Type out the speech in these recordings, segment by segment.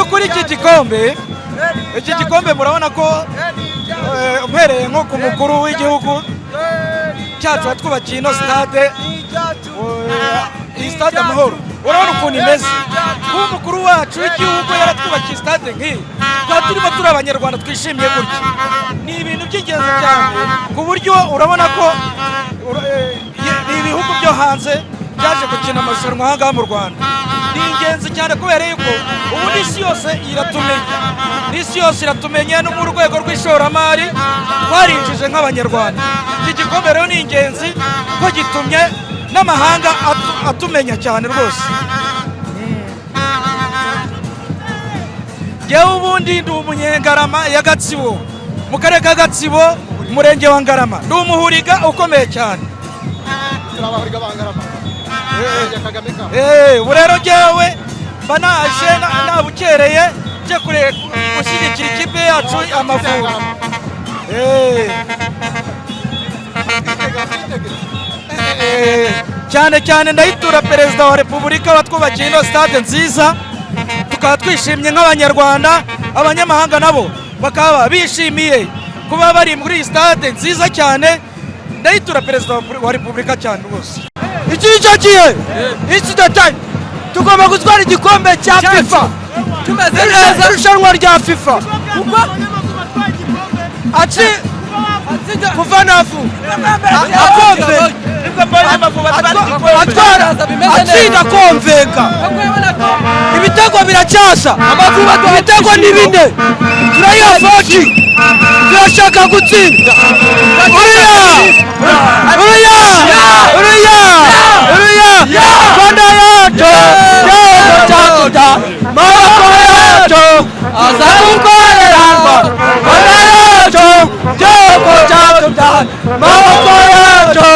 by'ukuri iki gikombe murabona ko mpereye nko ku mukuru w'igihugu cyacu watwubakiye ino stade iyi stade Amahoro urabona ukuntu imeze kuba umukuru wacu w'igihugu yaratwubakiye stade nk'iyi tukaba turimo turi abanyarwanda twishimiye gutya ni ibintu by'ingenzi cyane ku buryo urabona ko ni ibihugu byo hanze byaje gukina amarushanwa aha ngaha mu Rwanda ni ingenzi cyane kubera yuko ubu n'isi yose iratumenye no mu rwego rw'ishoramari twarinjije nk'abanyarwanda iki gikombe rero ni ingenzi ko gitumye n'amahanga atumenya cyane rwose yewe ubundi ndi umunyengarama ya Gatsibo mu karere ka Gatsibo umurenge wa Ngarama ndi umuhuriga ukomeye cyane ubu rero jyewe mba naje nabukereye nje gushyigikira ikipe yacu Amavubi cyane ndayitura perezida wa repubulika watwubakiye ino stade nziza tukaba twishimye nk'abanyarwanda abanyamahanga nabo bakaba bishimiye kuba bari muri iyi stade nziza cyane ndayitura perezida wa repubulika cyane rwose iki nicyo gihe it's the time tugomba gutwara igikombe cya FIFA tumeze neza irushanwa rya FIFA kuva nafu akomve atsinda komveka ibitego biracyasa ibitego ni bine turayafaki turashaka gutsinda uriya Rwanda yacu cyakuta maboko yacu aza gukorera Rwanda yacu cyakuta maboko yacu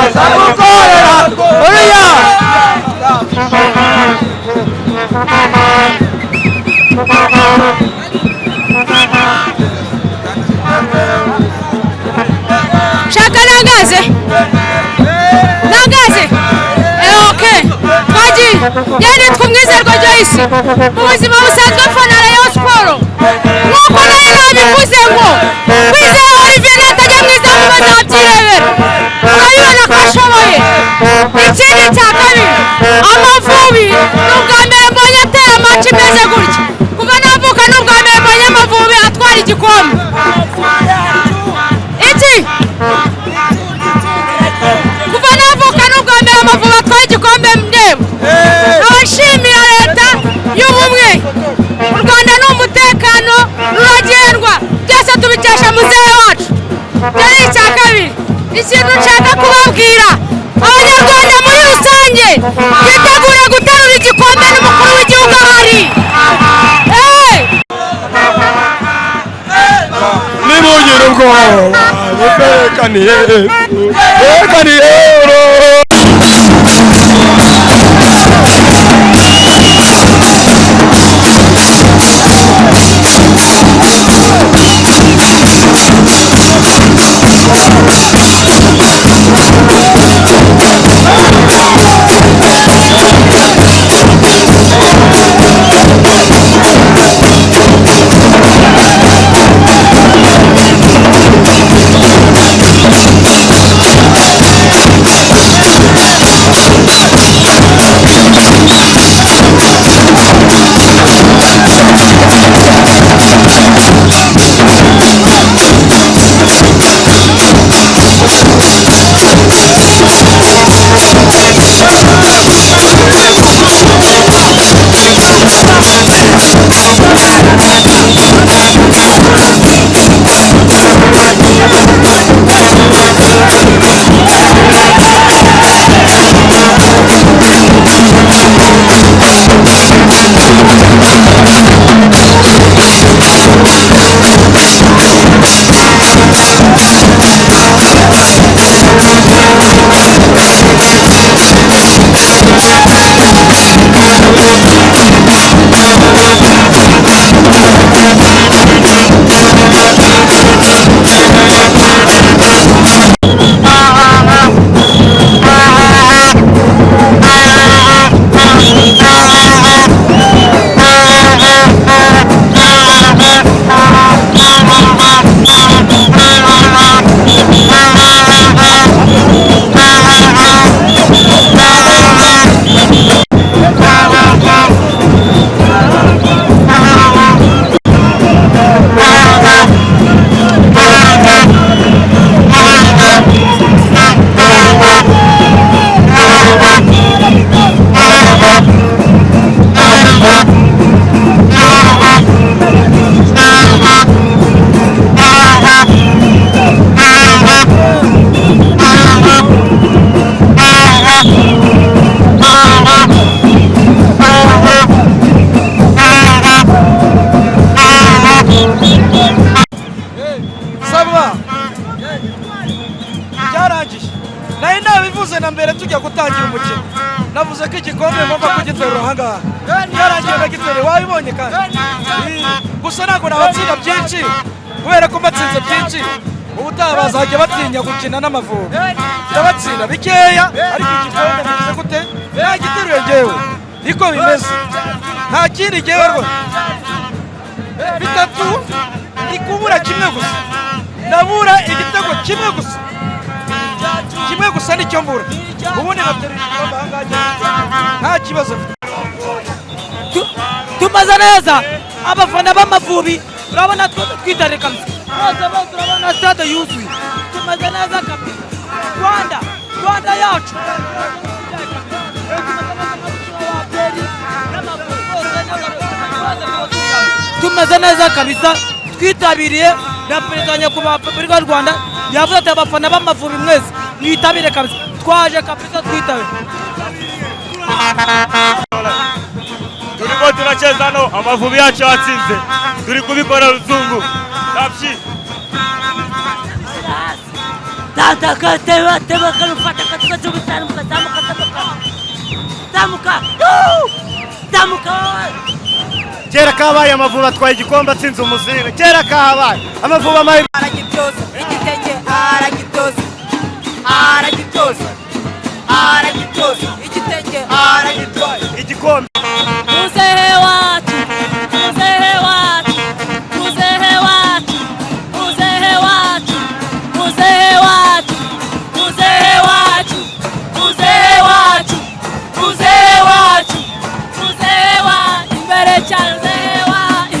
aza gukorera uriya shaka nagaze okay twagiye yari twumwizerwa Joyce ubuzima busanzwe fana Rayon Sport nuko nayo nabivuze ngo kwizera Olivier natajya mwiza kuba nabyirebera urabibona ko ashoboye ikindi cya kabiri Amavubi n'ubwa mbere mbonye atera match imeze gutya kuva navuka n'ubwa mbere mbonye Amavubi atwara igikombe kuva navuka n'ubwa mbere Amavubi atwara igikombe ndeba abashimira leta y'ubumwe u Rwanda ni umutekano ruragendwa byose tubikesha muzehe wacu byari icya kabiri ikintu nshaka kubabwira abanyarwanda muri rusange bitegure guterura igikombe n'umukuru w'igihugu ahari nimugire ubwoba bekaniye ariko igikombe ngomba kugiterura ahangaha yarangiye ndagiterura wabibonye kandi gusa ntabwo nabatsinda byinshi kubera ko mbatsinze byinshi ubutaha bazajya batinya gukina n'Amavubi ndabatsinda bikeya ariko igikombe ngize gute nagiteruye ngewe niko bimeze nta kindi ngewe rwose bitatu ikubura kimwe gusa ndabura igitego kimwe gusa nicyo mbura ubundi nkaterura igikombe ahangaha nta kibazo tumaze neza abafana b'Amavubi urabona twitare kabisa bose urabona stade yuzuye tumaze neza kabisa Rwanda yacu tumaze neza kabisa twitabiriye na perezida nyakubahwa Repubulika y'u Rwanda yavuze ati abafana b'Amavubi mwese mwitabire kabisa twaje kabisa twitabire turimo turacheza hano Amavubi yacu yatsinze turi kubikora ruzungu tapshi Tata kateba kanufata katika jubitani tamuka kera kabaye Amavubi atwaye igikombe atsinze umuzinga kera kabaye Amavubi amaye aragitoza igitenge aragitoza igitenge aragitwaye igikombe muzehe wacu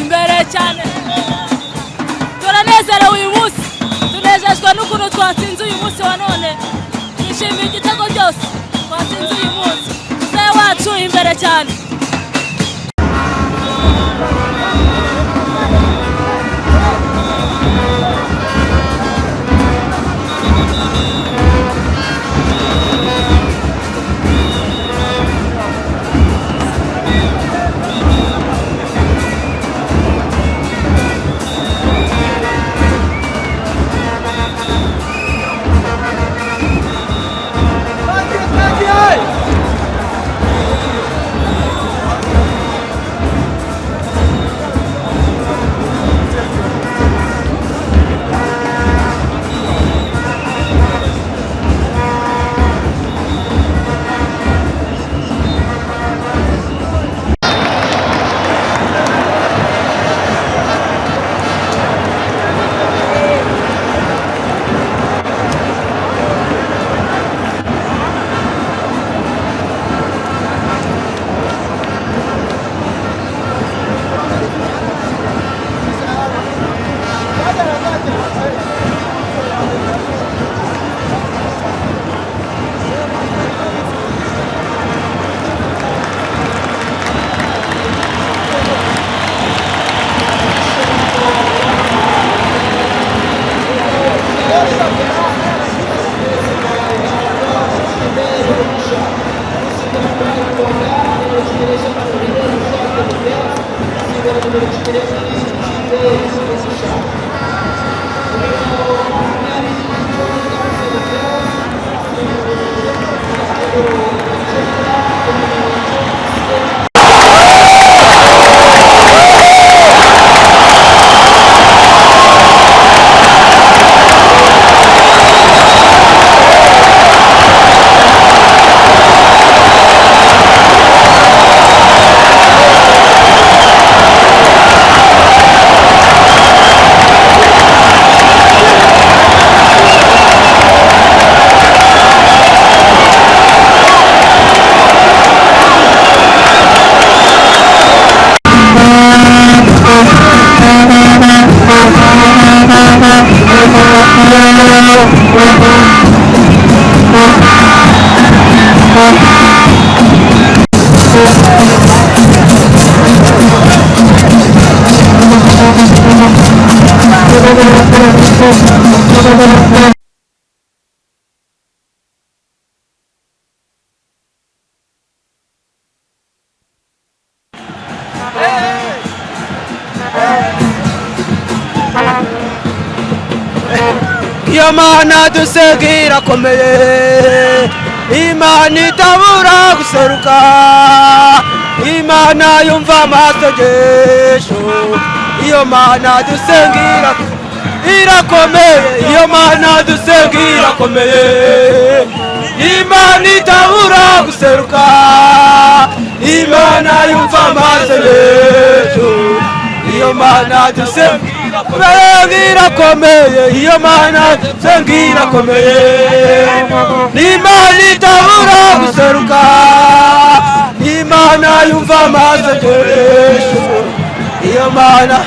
imbere cyane turanezerewe uyu munsi tunejejwe n'ukuntu twatsinze uyu munsi wa none twishimiye igitego byose twatsinze uyu munsi muzehe wacu imbere cyane Yamana dusegira komeye imana itabura guseruka, imana yumva amasengesho, iyo mana dusenga irakomeye, iyo mana dusenga irakomeye, imana itabura guseruka, imana yumva amasengesho, iyo mana dusenga irakomeye, iyo mana dusenga irakomeye, imana itabura guseruka, imana yumva amasengesho, iyo mana